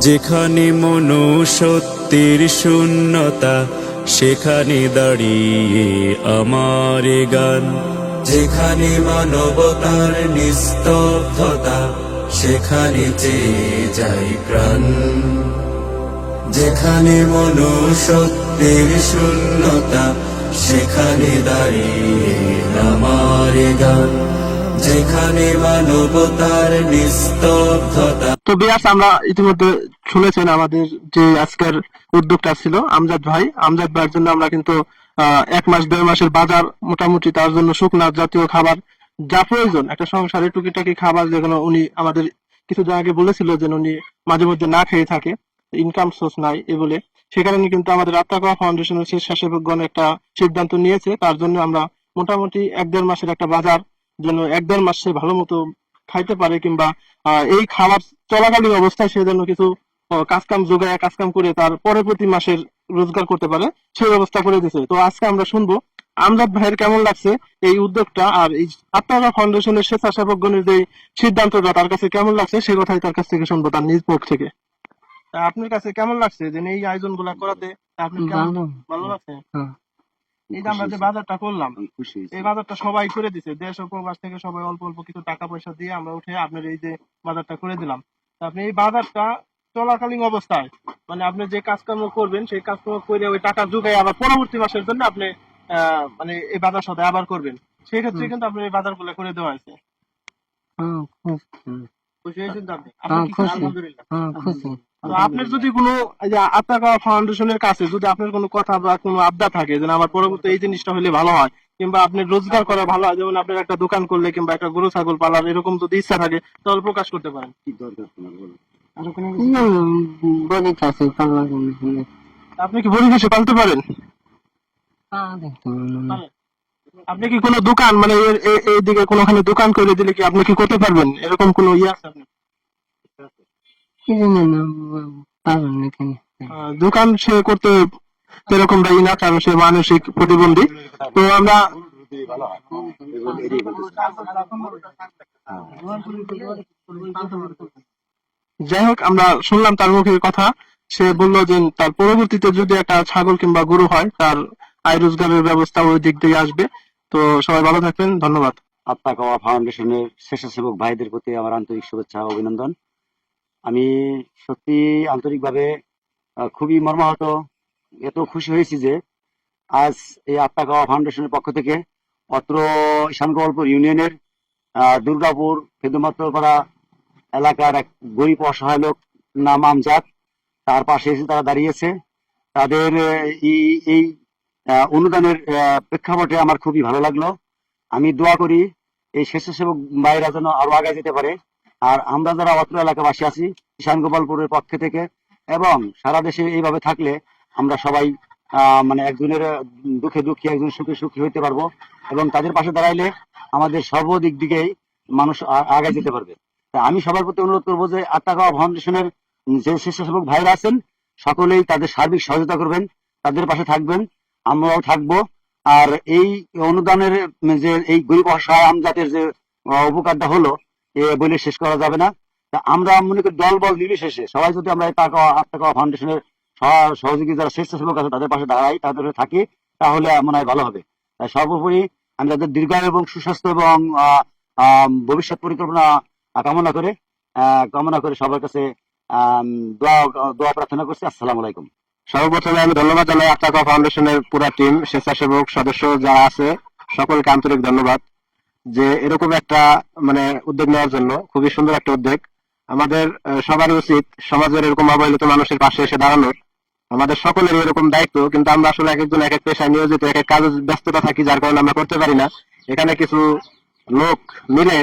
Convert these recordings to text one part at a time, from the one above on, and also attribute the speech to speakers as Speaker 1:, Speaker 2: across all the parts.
Speaker 1: যেখানে মনুষ্যত্বের শূন্যতা, সেখানে দাঁড়িয়ে আমার এ গান। যেখানে মানবতার নিস্তব্ধতা, সেখানে চেয়ে যাই প্রাণ। যেখানে মনুষ্যত্বের শূন্যতা, সেখানে দাঁড়িয়ে আমার এ গান। যেখানে মানবতার নিস্তব্ধতা।
Speaker 2: তো বিয়াস, আমরা ইতিমধ্যে শুনেছেন আমাদের যে আজকের উদ্যোগটা ছিল আমজাদ ভাইয়ের জন্য আমরা কিন্তু 1 মাস 1.5 মাসের বাজার মোটামুটি তার জন্য শুকনা জাতীয় খাবার যা প্রয়োজন, একটা সংসারে টুকিটাকি খাবার, যেগুলো উনি আমাদের কিছুদিন আগে বলেছিল যে উনি মাঝে মধ্যে না খেয়ে থাকে, ইনকাম সোর্স নাই এ বলে। সেখানে কিন্তু আমাদের আত্মাকোয়া ফাউন্ডেশনের স্বেচ্ছাসেবকগণ একটা সিদ্ধান্ত নিয়েছে, তার জন্য আমরা মোটামুটি 1-1.5 মাসের একটা বাজার যেন 1-1.5 মাস সে ভালো মতো খাইতে পারে, কিংবা এই খাবার চলাকালীন অবস্থায় সে যেন কিছু কাজকাম যোগায়, কাজকাম করে তার পরবর্তী মাসের রোজগার করতে পারে, সেই ব্যবস্থা করে দিয়েছে। তো আজকে আমরা শুনবো আমজাদ ভাইয়ের কেমন লাগছে এই উদ্যোগটা, আর এই আত্মাকোয়া ফাউন্ডেশনের স্বেচ্ছাসেবকগণের যে সিদ্ধান্তটা তার কাছে কেমন লাগছে, সে কথাই তার কাছ থেকে শুনবো, তার নিজ মুখ থেকে। তা আপনার কাছে কেমন লাগছে যে এই আয়োজন গুলা করাতে? আপনার কেমন ভালো লাগছে? এই যে আমরা যে বাজারটা করলাম, এই বাজারটা সবাই করে দিছে, দেশ ও প্রবাস থেকে সবাই অল্প অল্প কিছু টাকা পয়সা দিয়ে আমরা উঠে আপনার এই যে বাজারটা করে দিলাম। তা আপনি এই বাজারটা চলাকালীন অবস্থায়, মানে আপনি যে কাজকর্ম করবেন সেই কাজকর্ম করে ওই টাকা জোগায় আবার পরবর্তী মাসের জন্য আপনি মানে এই বাজার সদাই আবার করবেন, সেই ক্ষেত্রে কিন্তু আপনার এই বাজার গুলো করে দেওয়া হয়েছে। খুশি হয়েছেন তো আপনি? আলহামদুলিল্লাহ। তো আপনার যদি কোনো আত্মাকোয়া ফাউন্ডেশনের কাছে যদি আপনার কোনো কথা বা কোনো আবদার থাকে যে আমার পরবর্তী এই জিনিসটা হলে ভালো হয়, কিংবা আপনি রোজগার করা ভালো হয়, যেমন আপনার একটা দোকান করলে কিংবা একটা গরু ছাগল পালার এরকম যদি ইচ্ছা থাকে, তাহলে প্রকাশ করতে পারেন। কি দরকার তোমার বলো? আরো কোনো আপনি কি বড় কিছু পালতে পারেন? আপনি কি কোনো দোকান, মানে এইদিকে কোনোখানে দোকান করে দিলে কি আপনি কি করতে পারবেন? এরকম কোনো ইয়ে আছে আপনার? দোকান সে করতে এরকম দায়ী না, কারণ সে মানসিক প্রতিবন্ধী। তো আমরা যাই হোক, আমরা শুনলাম তার মুখের কথা। সে বললো যে তার পরবর্তীতে যদি একটা ছাগল কিংবা গরু হয়, তার আয় রোজগারের ব্যবস্থা ওই দিক দিয়ে আসবে। তো সবাই ভালো থাকবেন, ধন্যবাদ।
Speaker 3: আত্মাকোয়া ফাউন্ডেশনের স্বেচ্ছাসেবক ভাইদের প্রতি আমার আন্তরিক শুভেচ্ছা ও অভিনন্দন। আমি সত্যি আন্তরিকভাবে খুবই মর্মাহত, এত খুশি হয়েছি যে আজ এই আত্মাকোয়া ফাউন্ডেশনের পক্ষ থেকে অত্র ঈশানগোপালপুর ইউনিয়নের দুর্গাপুর খেদুমাত্রপাড়া এলাকার এক গরিব অসহায় লোক নাম আমজাদ, তার পাশে এসে তারা দাঁড়িয়েছে। তাদের এই অনুদানের প্রেক্ষাপটে আমার খুবই ভালো লাগলো। আমি দোয়া করি এই স্বেচ্ছাসেবক ভাইরা যেন আরো আগে যেতে পারে। আর আমরা যারা অত্র এলাকাবাসী আছি ঈশানগোপালপুরের পক্ষ থেকে, এবং সারা দেশে এইভাবে থাকলে আমরা সবাই মানে একজনের দুঃখে দুঃখী, একজন সুখে সুখী হইতে পারবো, এবং তাদের পাশে দাঁড়াইলে আমাদের সর্বদিক দিকেই মানুষ আগে যেতে পারবে। আমি সবার প্রতি অনুরোধ করবো যে আত্মাকোয়া ফাউন্ডেশনের যে স্বেচ্ছাসেবক ভাইরা আছেন, সকলেই তাদের সার্বিক সহযোগিতা করবেন, তাদের পাশে থাকবেন, আমরাও থাকবো। আর এই অনুদানের যে এই গরিব অসহায় আমজাদের যে উপকারটা হলো, এ বলে শেষ করা যাবে না। আমরা মনে করি দল বল নির্বিশেষে সবাই যদি আমরা আত্মাকোয়া ফাউন্ডেশনের সহযোগী যারা স্বেচ্ছাসেবক আছে তাদের পাশে দাঁড়াই, তাদের থাকি, তাহলে মনে হয় ভালো হবে। তাই সর্বোপরি আমি তাদের দীর্ঘায়ু এবং সুস্বাস্থ্য এবং ভবিষ্যৎ পরিকল্পনা কামনা করে সবার কাছে দোয়া প্রার্থনা করছি। আসসালামু আলাইকুম।
Speaker 2: সর্বপ্রথমে আমি ধন্যবাদ জানাই আত্মাকোয়া ফাউন্ডেশনের পুরা টিম, স্বেচ্ছাসেবক সদস্য যারা আছে সকলকে আন্তরিক ধন্যবাদ যে এরকম একটা মানে উদ্যোগ নেওয়ার জন্য। খুবই সুন্দর একটা উদ্যোগ। আমাদের সবারই উচিত সমাজের এরকম অবহেলিত মানুষের পাশে এসে দাঁড়ানোর। আমাদের সকলের এরকম দায়িত্ব, কিন্তু আমরা আসলে এক একজন এক এক পেশায় নিয়োজিত, এক এক কাজে ব্যস্ততা থাকি, যার কারণে আমরা করতে পারি না। এখানে কিছু লোক মিলে,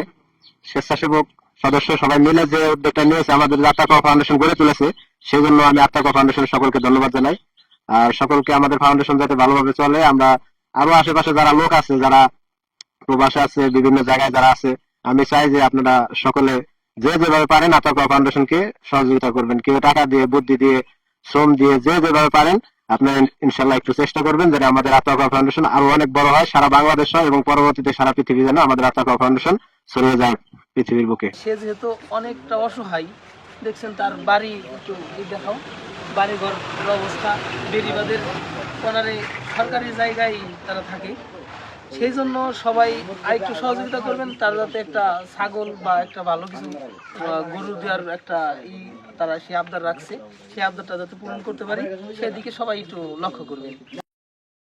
Speaker 2: স্বেচ্ছাসেবক সদস্য সবাই মিলে যে উদ্যোগটা নিয়েছে, আমাদের আত্মাকোয়া ফাউন্ডেশন গড়ে তুলেছে, সেই জন্য আমি আত্মাকোয়া ফাউন্ডেশনের সকলকে ধন্যবাদ জানাই। আর সকলকে আমাদের ফাউন্ডেশন যাতে ভালোভাবে চলে, আমরা আরো আশেপাশে যারা লোক আছে, যারা প্রবাসে আছে, বিভিন্ন জায়গায় যারা আছে, আমি চাই যে আপনারা সকলে যে যেভাবে পারেন আত্মাকোয়া ফাউন্ডেশনকে সহযোগিতা করবেন। কেউ টাকা দিয়ে, বুদ্ধি দিয়ে, শ্রম দিয়ে, যে যেভাবে পারেন আপনারা ইনশাল্লাহ একটু চেষ্টা করবেন যাতে আমাদের আত্মাকোয়া ফাউন্ডেশন আরো অনেক বড় হয়, সারা বাংলাদেশ এবং পরবর্তীতে সারা পৃথিবী যেন আমাদের আত্মাকোয়া ফাউন্ডেশন ছড়িয়ে যায়। পৃথিবীর বুকে।
Speaker 4: সে যেহেতু অনেকটা অসহায়, দেখছেন তার বাড়ি একটু দেখাও, বাড়ি ঘর অবস্থা, বেড়িবাঁধের কোনারে সরকারি জায়গায় তারা থাকে। সেই জন্য সবাই আরেকটু সহযোগিতা করবেন, তার যাতে একটা ছাগল বা একটা ভালো কিছু গরু দেওয়ার একটা তারা সেই আবদার রাখছে, সেই আবদারটা যাতে পূরণ করতে পারি সেদিকে সবাই একটু লক্ষ্য করবেন।